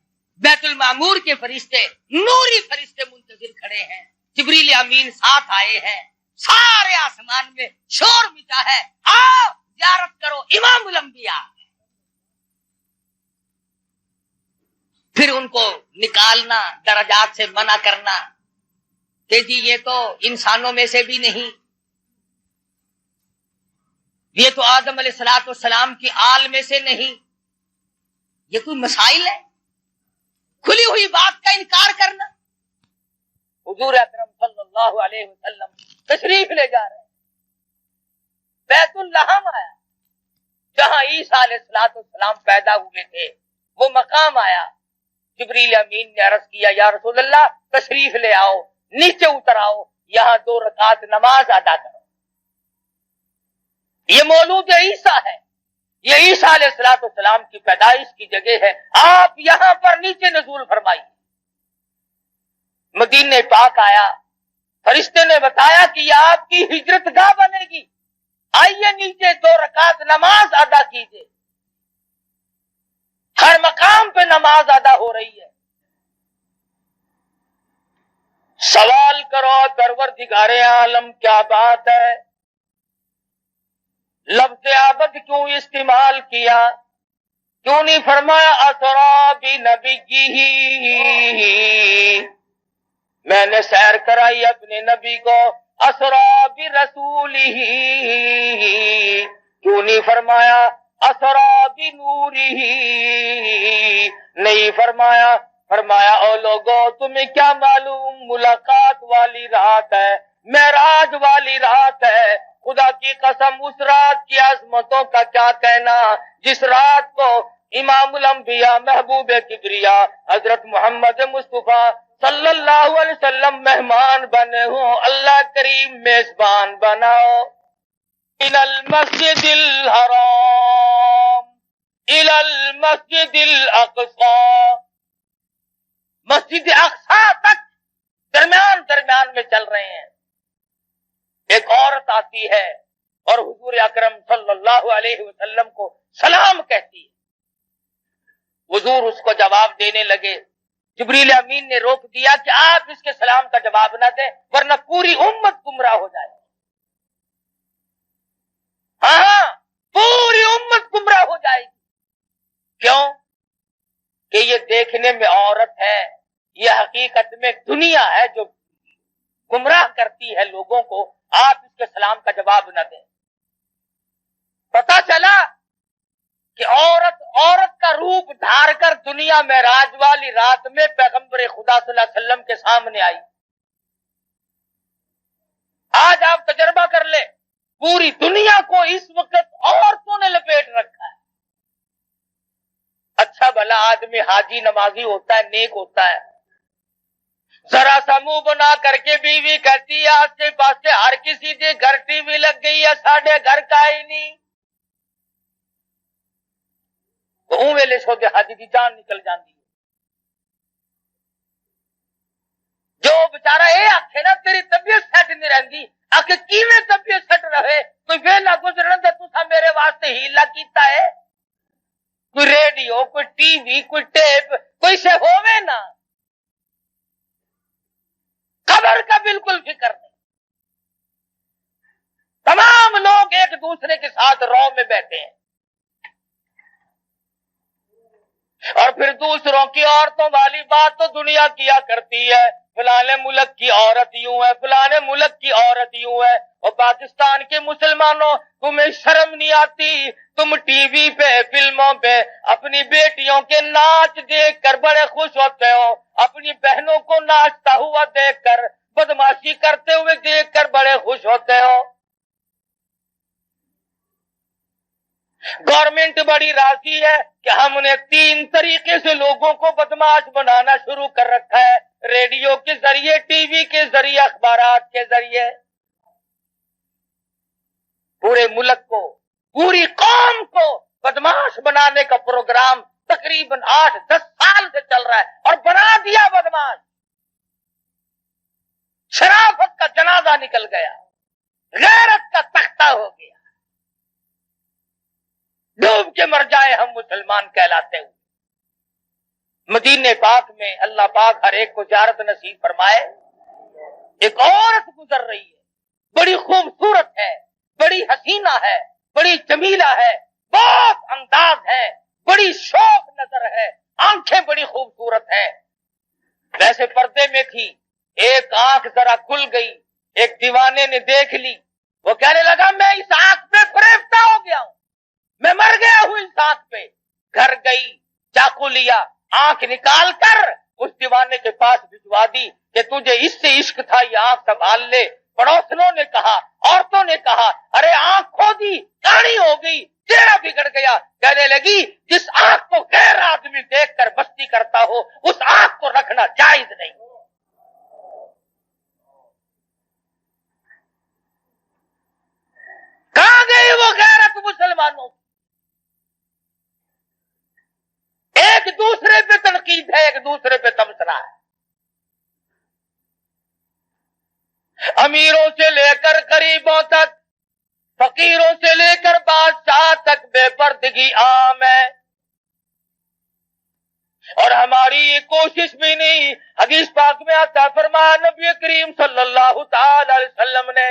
بیت المعمور کے فرشتے، نوری فرشتے منتظر کھڑے ہیں، جبریل امین ساتھ آئے ہیں، سارے آسمان میں شور مچا ہے، آؤ زیارت کرو امام الانبیاء. پھر ان کو نکالنا، درجات سے منع کرنا کہ جی یہ تو انسانوں میں سے بھی نہیں، یہ تو آدم علیہ الصلوۃ والسلام کی آل میں سے نہیں، یہ کوئی مسائل ہے؟ کھلی ہوئی بات کا انکار کرنا. حضور اکرم صلی اللہ علیہ وسلم تشریف لے جا رہے ہیں، بیت اللحم آیا جہاں عیسیٰ علیہ السلام پیدا ہوئے تھے، وہ مقام آیا. جبریل امین نے عرض کیا یا رسول اللہ تشریف لے آؤ، نیچے اتر آؤ، یہاں 2 رکعت نماز ادا کرو. یہ مولود عیسیٰ ہے، یہ عیسیٰ علیہ السلام کی پیدائش کی جگہ ہے، آپ یہاں پر نیچے نزول فرمائیے. مدینہ پاک آیا، فرشتے نے بتایا کہ یہ آپ کی ہجرت گاہ بنے گی، آئیے نیچے 2 رکعت نماز ادا کیجیے. ہر مقام پہ نماز ادا ہو رہی ہے. سوال کرو پروردگار عالم کیا بات ہے، لفظ عبد کیوں استعمال کیا؟ کیوں نہیں فرمایا اسرا بنبیہ؟ میں نے سیر کرائی اپنے نبی کو، اسرا برسولہ. کیوں نہیں فرمایا اسرا بنورہ؟ نہیں فرمایا. فرمایا او لوگوں تمہیں کیا معلوم ملاقات والی رات ہے، معراج والی رات ہے. خدا کی قسم اس رات کی عظمتوں کا کیا کہنا، جس رات کو امام الانبیاء محبوب کبریا حضرت محمد مصطفیٰ صلی اللہ علیہ وسلم مہمان بنے ہوں. اللہ کریم میزبان بناؤ. الى المسجد الحرام الى المسجد الاقصى، مسجد اقصی تک درمیان میں چل رہے ہیں. ایک عورت آتی ہے اور حضور اکرم صلی اللہ علیہ وسلم کو سلام کہتی ہے. حضور اس کو جواب دینے لگے. جبریل امین نے روک دیا کہ آپ اس کے سلام کا جواب نہ دیں ورنہ پوری امت گمراہ ہو جائے. ہاں پوری امت گمراہ ہو جائے گی. کیوں؟ کہ یہ دیکھنے میں عورت ہے، یہ حقیقت میں دنیا ہے جو گمراہ کرتی ہے لوگوں کو. آپ اس کے سلام کا جواب نہ دیں. پتا چلا کہ عورت کا روپ دھار کر دنیا میں معراج والی رات میں پیغمبر خدا صلی اللہ علیہ وسلم کے سامنے آئی. آج آپ تجربہ کر لیں، پوری دنیا کو اس وقت عورتوں نے لپیٹ رکھا ہے. اچھا بھلا آدمی حاجی نمازی ہوتا ہے، نیک ہوتا ہے، ذرا سا منہ بنا کر کے بیوی کہتی ہے آسے پاسے ہر کسی کے گھر ٹی وی لگ گئی ہے، ساڑھے گھر کا ہی نہیں. تو اون ویلے سو دے حاجی کی جان نکل جاندی ہے. جو بچارہ اے آکھے نا تیری طبیعت سیٹ نہیں رہندی، آکھے کیویں طبیعت سیٹ رہے؟ کوئی ویلا گزرن دے تساں میرے واسطے ہیلا کیتا ہے؟ کوئی ریڈیو، کوئی ٹی وی، کوئی ٹیپ، کوئی سے ہووے نا. خبر کا بالکل فکر نہیں. تمام لوگ ایک دوسرے کے ساتھ رو میں بیٹھے ہیں اور پھر دوسروں کی عورتوں والی بات تو دنیا کیا کرتی ہے. فلانے ملک کی عورت یوں ہے، فلانے ملک کی عورت یوں ہے. اور پاکستان کے مسلمانوں تمہیں شرم نہیں آتی؟ تم ٹی وی پہ فلموں پہ اپنی بیٹیوں کے ناچ دیکھ کر بڑے خوش ہوتے ہو، اپنی بہنوں کو ناچتا ہوا دیکھ کر، بدماشی کرتے ہوئے دیکھ کر بڑے خوش ہوتے ہو. گورنمنٹ بڑی راضی ہے کہ ہم نے 3 طریقے سے لوگوں کو بدماش بنانا شروع کر رکھا ہے، ریڈیو کے ذریعے، ٹی وی کے ذریعے، اخبارات کے ذریعے، پورے ملک کو، پوری قوم کو بدماش بنانے کا پروگرام تقریباً 8-10 سال سے چل رہا ہے اور بنا دیا بدماش۔ شرافت کا جنازہ نکل گیا، غیرت کا تختہ ہو گیا، ڈوب کے مر جائے ہم مسلمان کہلاتے ہوئے۔ مدینے پاک میں اللہ پاک ہر ایک کو زیارت نصیب فرمائے، ایک عورت گزر رہی ہے، بڑی خوبصورت ہے، بڑی حسینہ ہے، بڑی جمیلہ ہے، بہت انداز ہے، بڑی شوق نظر ہے، آنکھیں بڑی خوبصورت ہیں، ویسے پردے میں تھی، ایک آنکھ ذرا کھل گئی، ایک دیوانے نے دیکھ لی، وہ کہنے لگا میں اس آنکھ پہ فریفتہ ہو گیا ہوں، میں مر گیا ہوں اس آنکھ پہ۔ گھر گئی، چاقو لیا، آنکھ نکال کر اس دیوانے کے پاس بھجوا دی کہ تجھے اس سے عشق تھا، یہ آنکھ سنبھال لے۔ پڑوسنوں نے کہا، عورتوں نے کہا، ارے آنکھ کھو دی، کاڑی ہو گئی، چہرہ بگڑ گیا۔ کہنے لگی جس آنکھ کو غیر آدمی دیکھ کر مستی کرتا ہو اس آنکھ کو رکھنا جائز نہیں۔ کہاں گئی وہ غیرت مسلمانوں؟ ایک دوسرے پہ تنقید ہے، ایک دوسرے پہ تبصرہ ہے، امیروں سے لے کر غریبوں تک، فقیروں سے لے کر بادشاہ تک بے پردگی عام ہے، اور ہماری یہ کوشش بھی نہیں۔ حدیث پاک میں آتا، فرمایا نبی کریم صلی اللہ تعالی علیہ وسلم نے،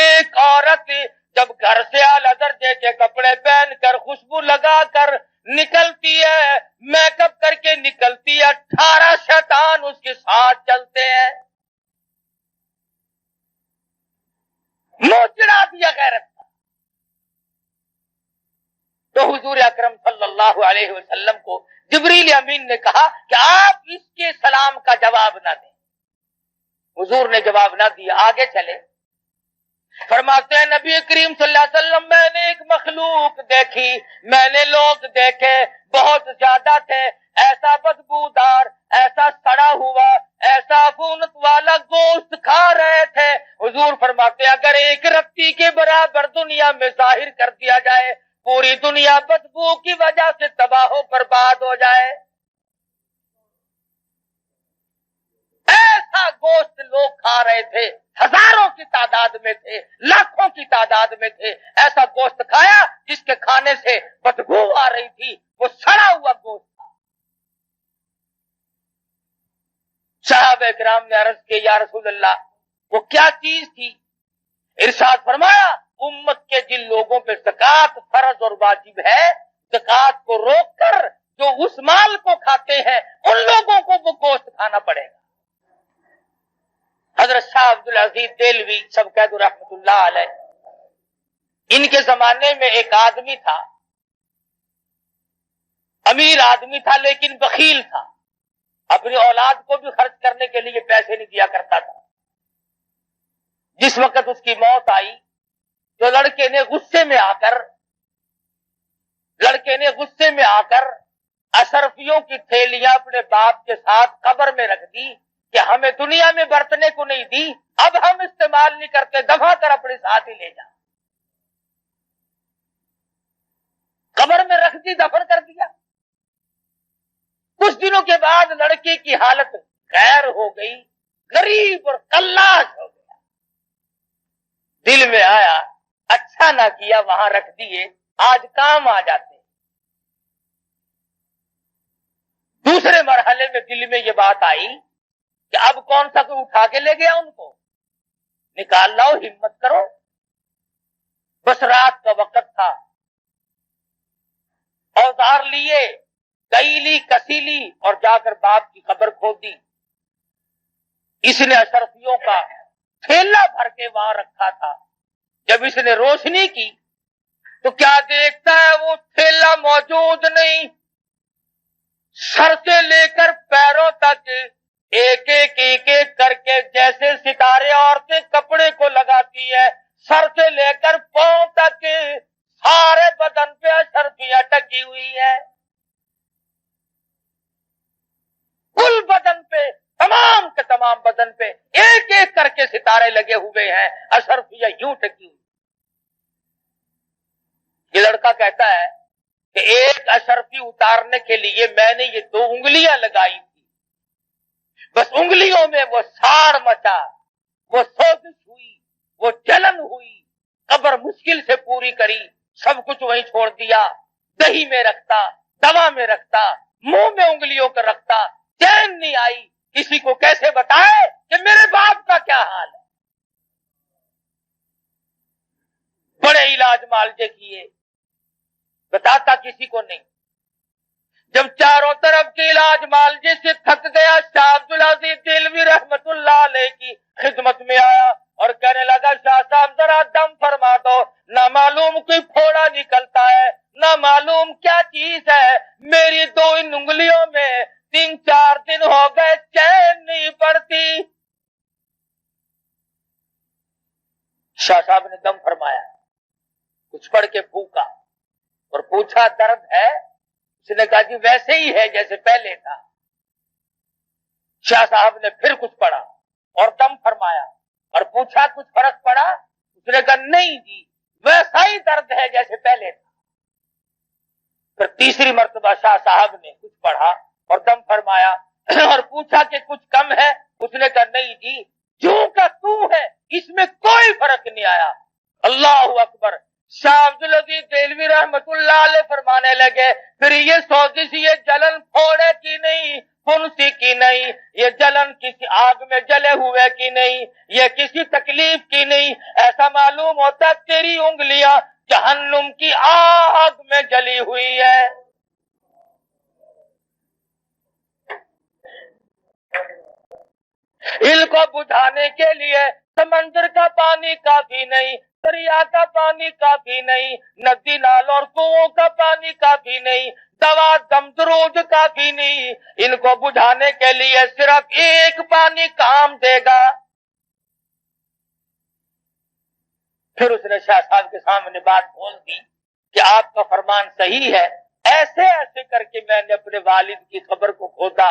ایک عورت جب گھر سے اعلیٰ درجے کے کپڑے پہن کر خوشبو لگا کر نکلتی ہے، میک اپ کر کے نکلتی ہے، 18 شیطان اس کے ساتھ چلتے ہیں۔ منہ چڑھا دیا غیرت کا۔ تو حضور اکرم صلی اللہ علیہ وسلم کو جبریل امین نے کہا کہ آپ اس کے سلام کا جواب نہ دیں۔ حضور نے جواب نہ دیا، آگے چلے۔ فرماتے ہیں نبی کریم صلی اللہ علیہ وسلم، میں نے ایک مخلوق دیکھی، میں نے لوگ دیکھے، بہت زیادہ تھے، ایسا بدبودار، ایسا سڑا ہوا، ایسا عفونت والا گوشت کھا رہے تھے۔ حضور فرماتے ہیں اگر ایک رتی کے برابر دنیا میں ظاہر کر دیا جائے، پوری دنیا بدبو کی وجہ سے تباہ و برباد ہو جائے۔ ایسا گوشت لوگ کھا رہے تھے، ہزاروں کی تعداد میں تھے، لاکھوں کی تعداد میں تھے، ایسا گوشت کھایا جس کے کھانے سے بدبو آ رہی تھی، وہ سڑا ہوا گوشت تھا۔ صحابہ کرام نے عرض کی یا رسول اللہ وہ کیا چیز تھی؟ ارشاد فرمایا امت کے جن لوگوں پہ زکوٰۃ فرض اور واجب ہے، زکوٰۃ کو روک کر جو اس مال کو کھاتے ہیں ان لوگوں کو وہ گوشت کھانا پڑے گا۔ حضرت شاہ عبد العزیز دہلوی سب قید رحمت اللہ علیہ، ان کے زمانے میں ایک آدمی تھا، امیر آدمی تھا لیکن بخیل تھا، اپنی اولاد کو بھی خرچ کرنے کے لیے پیسے نہیں دیا کرتا تھا۔ جس وقت اس کی موت آئی تو لڑکے نے غصے میں آ کر اشرفیوں کی تھیلیاں اپنے باپ کے ساتھ قبر میں رکھ دی کہ ہمیں دنیا میں برتنے کو نہیں دی، اب ہم استعمال نہیں کرتے، دفع کر اپنے ساتھ ہی لے جا۔ قبر میں رکھ دی، دفن کر دیا۔ کچھ دنوں کے بعد لڑکے کی حالت غیر ہو گئی، غریب اور قلاش ہو گیا۔ دل میں آیا اچھا نہ کیا وہاں رکھ دیے، آج کام آ جاتے۔ دوسرے مرحلے میں دل میں یہ بات آئی کہ اب کون سا کوئی اٹھا کے لے گیا ان کو، نکال لاؤ، ہمت کرو۔ بس رات کا وقت تھا، اوزار لیے، کئی لی، کسی لی اور جا کر باپ کی قبر کھود دی۔ اس نے اشرفیوں کا تھیلا بھر کے وہاں رکھا تھا۔ جب اس نے روشنی کی تو کیا دیکھتا ہے وہ تھیلا موجود نہیں، سر سے لے کر پیروں تک ایک ایک کر کے جیسے ستارے عورتیں کپڑے کو لگاتی ہے، سر سے لے کر پاؤں تک سارے بدن پہ اشرفی کے تمام بدن پہ ایک ایک کر کے ستارے لگے ہوئے ہیں. اشرفیہ یوں ٹکی ہوئی. یہ لڑکا کہتا ہے کہ ایک اشرفی اتارنے کے لیے میں نے یہ 2 انگلیاں لگائی تھی. بس انگلیوں میں وہ ساڑ مچا، وہ سوزش ہوئی، وہ جلن ہوئی. قبر مشکل سے پوری کری، سب کچھ وہیں چھوڑ دیا. دہی میں رکھتا، دوا میں رکھتا، منہ میں انگلیوں کا رکھتا، چین نہیں آئی. کسی کو کیسے بتائے کہ میرے باپ کا کیا حال ہے. بڑے علاج معالجے کیے، بتاتا کسی کو نہیں. جب چاروں طرف کے علاج معالجے سے تھک گیا، شاہ عبدالعزیز دہلوی رحمت اللہ علیہ کی خدمت میں آیا اور کہنے لگا شاہ صاحب ذرا دم فرما دو. نہ معلوم کوئی پھوڑا نکلتا ہے، نہ معلوم کیا چیز ہے. میری 2 انگلیوں میں 3-4 دن ہو گئے چین نہیں پڑتی. شاہ صاحب نے دم فرمایا، کچھ پڑھ کے پھونکا اور پوچھا درد ہے؟ اس نے کہا جی ویسے ہی ہے جیسے پہلے تھا. شاہ صاحب نے پھر کچھ پڑھا اور دم فرمایا اور پوچھا کچھ فرق پڑا؟ اس نے کہا نہیں جی ویسا ہی درد ہے جیسے پہلے تھا. پھر تیسری مرتبہ شاہ صاحب نے کچھ پڑھا اور دم فرمایا اور پوچھا کہ کچھ کم ہے؟ اس نے کہا نہیں جی جو کا تو ہے اس میں کوئی فرق نہیں آیا. اللہ اکبر. شاہ عبدالعزیز دہلوی رحمت اللہ علیہ فرمانے لگے پھر یہ سوزش، یہ جلن پھوڑے کی نہیں، پھنسی کی نہیں، یہ جلن کسی آگ میں جلے ہوئے کی نہیں، یہ کسی تکلیف کی نہیں. ایسا معلوم ہوتا تیری انگلیاں جہنم کی آگ میں جلی ہوئی ہے. ان کو بجھانے کے لیے سمندر کا پانی کافی نہیں، دریا کا پانی کافی نہیں، ندی نالوں اور کنووں کا پانی کافی نہیں، دوا دم درود کافی نہیں. ان کو بجھانے کے لیے صرف ایک پانی کام دے گا. پھر اس نے شاہ صاحب کے سامنے بات کھول دی کہ آپ کا فرمان صحیح ہے. ایسے ایسے کر کے میں نے اپنے والد کی قبر کو کھودا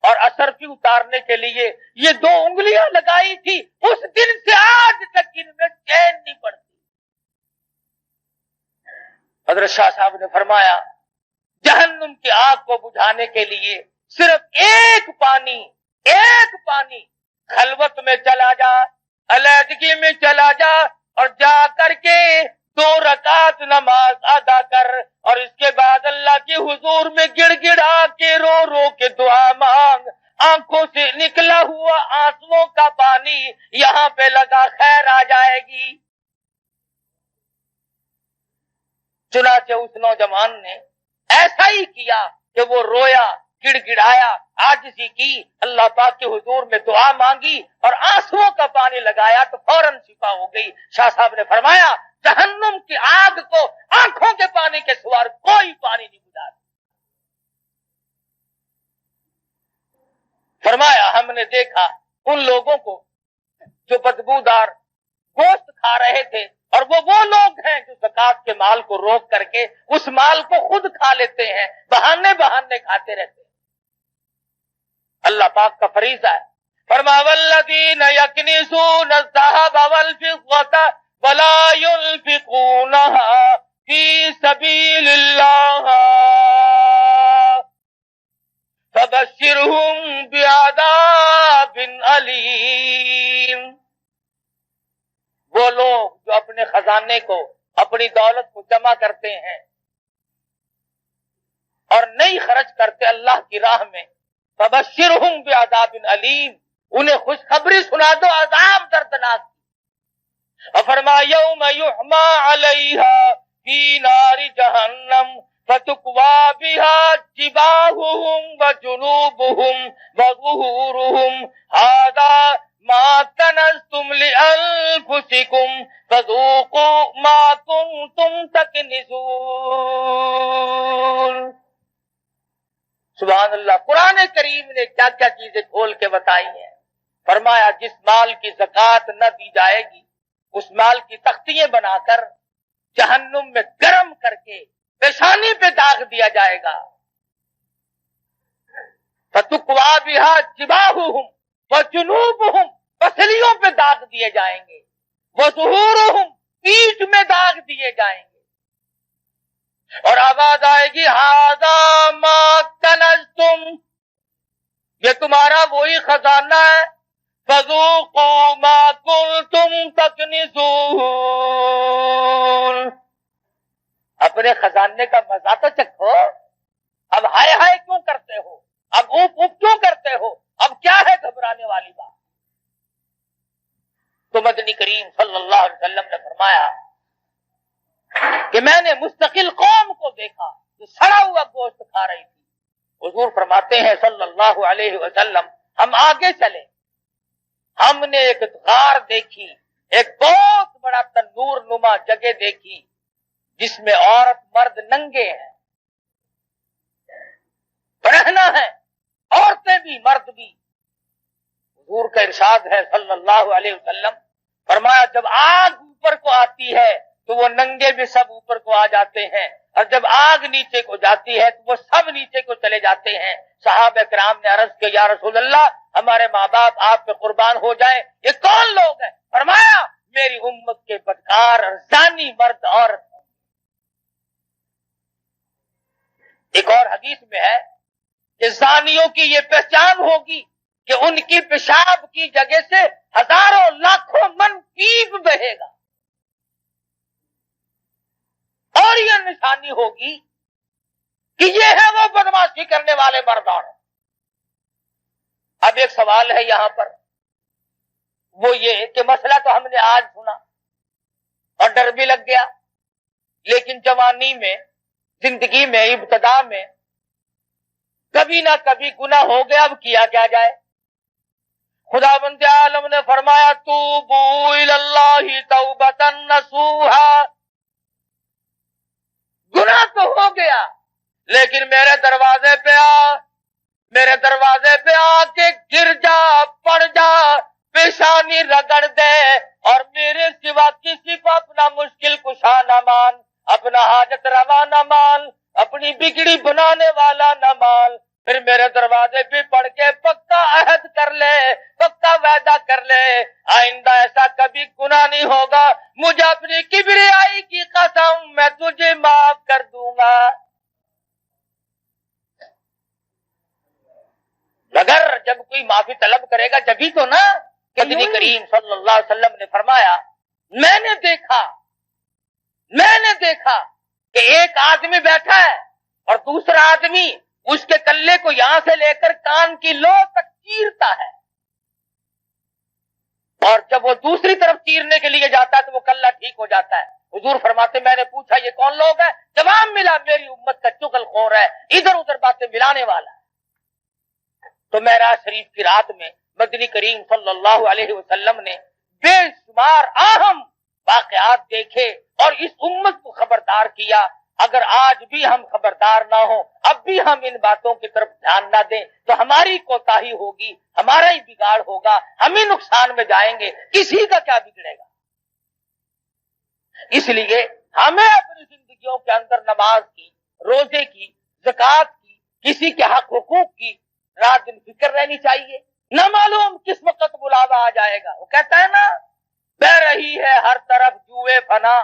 اور اشرفی اتارنے کے لیے یہ 2 انگلیاں لگائی تھی. اس دن سے آج تک ان میں چین نہیں پڑتی. حضرت شاہ صاحب نے فرمایا جہنم کی آگ کو بجھانے کے لیے صرف ایک پانی خلوت میں چلا جا، علیحدگی میں چلا جا اور جا کر کے 2 رکعت نماز ادا کر اور اس کے بعد اللہ کے حضور میں گڑ گڑا کے رو رو کے دعا مانگ. آنکھوں سے نکلا ہوا آنسوؤں کا پانی یہاں پہ لگا، خیر آ جائے گی. چنانچہ اس نوجوان نے ایسا ہی کیا کہ وہ رویا، گڑ گڑایا، عاجزی کی، اللہ پاک کے حضور میں دعا مانگی اور آنسوؤں کا پانی لگایا تو فوراً شفا ہو گئی. شاہ صاحب نے فرمایا جہنم کی آگ کو آنکھوں کے پانی کے سوا کوئی پانی نہیں بجھا. فرمایا ہم نے دیکھا ان لوگوں کو جو بدبودار گوشت کھا رہے تھے اور وہ لوگ ہیں جو زکات کے مال کو روک کر کے اس مال کو خود کھا لیتے ہیں، بہانے کھاتے رہتے ہیں. اللہ پاک کا فریضہ ہے. فرما والذین یکنزون الذهب والفضة ولا ينفقونها فی سبیل اللہ فبشرهم بعذاب علیم. وہ لوگ جو اپنے خزانے کو، اپنی دولت کو جمع کرتے ہیں اور نہیں خرچ کرتے اللہ کی راہ میں، فبشرهم بعذاب علیم، انہیں خوشخبری سنا دو عذاب دردناک. اور فرما یوم یحما علیہا فی نار جہنم فتکوا بها جباہہم وجنوبہم وظہورہم ھذا ما کنزتم لانفسکم فذوقوا ما کنتم تکنزون. سبحان اللہ. قرآن کریم نے کیا کیا چیزیں کھول کے بتائی ہیں. فرمایا جس مال کی زکات نہ دی جائے گی اس مال کی تختیاں بنا کر جہنم میں گرم کر کے پیشانی پہ داغ دیا جائے گا. فتکوا بها جباہہم، وجنوبہم پسلیوں پہ داغ دیے جائیں گے، وظہورہم پیٹھ میں داغ دیے جائیں گے، اور آواز آئے گی ھذا ما کنزتم، یہ تمہارا وہی خزانہ ہے، فذوقوا ما کنتم تکنزون، اپنے خزانے کا مزہ تو چکھو، اب ہائے ہائے کیوں کرتے ہو، اب اوپ اوپ کیوں کرتے ہو، اب کیا ہے گھبرانے والی بات؟ تو مدنی کریم صلی اللہ علیہ وسلم نے فرمایا کہ میں نے مستقل قوم کو دیکھا جو سڑا ہوا گوشت کھا رہی تھی۔ حضور فرماتے ہیں صلی اللہ علیہ وسلم، ہم آگے چلے، ہم نے ایک غار دیکھی، ایک بہت بڑا تنور نما جگہ دیکھی جس میں عورت مرد ننگے ہیں، رہنا ہے، عورتیں بھی مرد بھی۔ حضور کا ارشاد ہے صلی اللہ علیہ وسلم، فرمایا جب آگ اوپر کو آتی ہے تو وہ ننگے بھی سب اوپر کو آ جاتے ہیں، اور جب آگ نیچے کو جاتی ہے تو وہ سب نیچے کو چلے جاتے ہیں۔ صحابہ کرام نے عرض کیا یا رسول اللہ، ہمارے ماں باپ آپ پہ قربان ہو جائیں، یہ کون لوگ ہیں؟ فرمایا میری امت کے بدکار اور زانی مرد عورت۔ ایک اور حدیث میں ہے کہ زانیوں کی یہ پہچان ہوگی کہ ان کی پیشاب کی جگہ سے ہزاروں لاکھوں من پیپ بہے گا، اور یہ نشانی ہوگی کہ یہ ہے وہ بدماشی کرنے والے مردان۔ اب ایک سوال ہے یہاں پر، وہ یہ کہ مسئلہ تو ہم نے آج سنا اور ڈر بھی لگ گیا، لیکن جوانی میں، زندگی میں، ابتدا میں کبھی نہ کبھی گناہ ہو گیا، اب کیا کیا جائے؟ خداوند عالم نے فرمایا توبو الاللہ توبۃ نصوحا، گناہ تو ہو گیا لیکن میرے دروازے پہ آ کے گر جا، پڑ جا، پیشانی رگڑ دے، اور میرے سوا کسی کو اپنا مشکل کشا نہ مان، اپنا حاجت روا نہ مان، اپنی بگڑی بنانے والا نہ مان، پھر میرے دروازے پہ پڑھ کے پکا عہد کر لے، پکا وعدہ کر لے، آئندہ ایسا کبھی گناہ نہیں ہوگا، مجھے اپنی کبریائی کی قسم میں تجھے معاف کر دوں گا۔ مگر جب کوئی معافی طلب کرے گا جبھی تو نا۔ مدنی کریم صلی اللہ علیہ وسلم نے فرمایا میں نے دیکھا کہ ایک آدمی بیٹھا ہے اور دوسرا آدمی اس کے کلے کو یہاں سے لے کر کان کی لو تک چیرتا ہے، اور جب وہ دوسری طرف چیرنے کے لیے جاتا ہے تو وہ کلہ ٹھیک ہو جاتا ہے۔ حضور فرماتے میں نے پوچھا یہ کون لوگ ہیں؟ جواب ملا میری امت کا چغل خور ہے، ادھر ادھر باتیں ملانے والا ہے۔ تو معراج شریف کی رات میں مدنی کریم صلی اللہ علیہ وسلم نے بے شمار اہم واقعات دیکھے اور اس امت کو خبردار کیا۔ اگر آج بھی ہم خبردار نہ ہوں، اب بھی ہم ان باتوں کی طرف دھیان نہ دیں تو ہماری کوتاہی ہوگی، ہمارا ہی بگاڑ ہوگا، ہم ہی نقصان میں جائیں گے، کسی کا کیا بگڑے گا۔ اس لیے ہمیں اپنی زندگیوں کے اندر نماز کی، روزے کی، زکوٰۃ کی، کسی کے حق حقوق کی رات دن فکر رہنی چاہیے۔ نہ معلوم کس وقت بلاوا آ جائے گا۔ وہ کہتا ہے نا بہ رہی ہے ہر طرف جوئے فنا،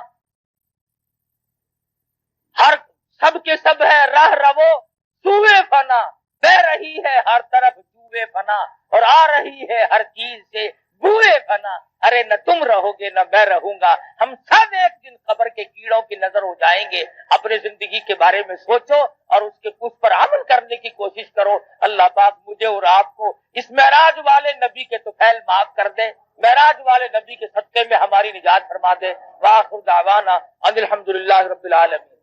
ہر سب کے سب ہے راہ رو سوئے فنا، بہ رہی ہے ہر طرف جوئے فنا، اور آ رہی ہے ہر چیز سے بوئے فنا۔ ارے نہ تم رہو گے نہ میں رہوں گا، ہم سب ایک دن قبر کے کیڑوں کی نظر ہو جائیں گے۔ اپنے زندگی کے بارے میں سوچو اور اس پر عمل کرنے کی کوشش کرو۔ اللہ پاک مجھے اور آپ کو اس معراج والے نبی کے طفیل معاف کر دے، معراج والے نبی کے صدقے میں ہماری نجات فرما دے۔ وآخر دعوانا ان الحمدللہ رب العالمین۔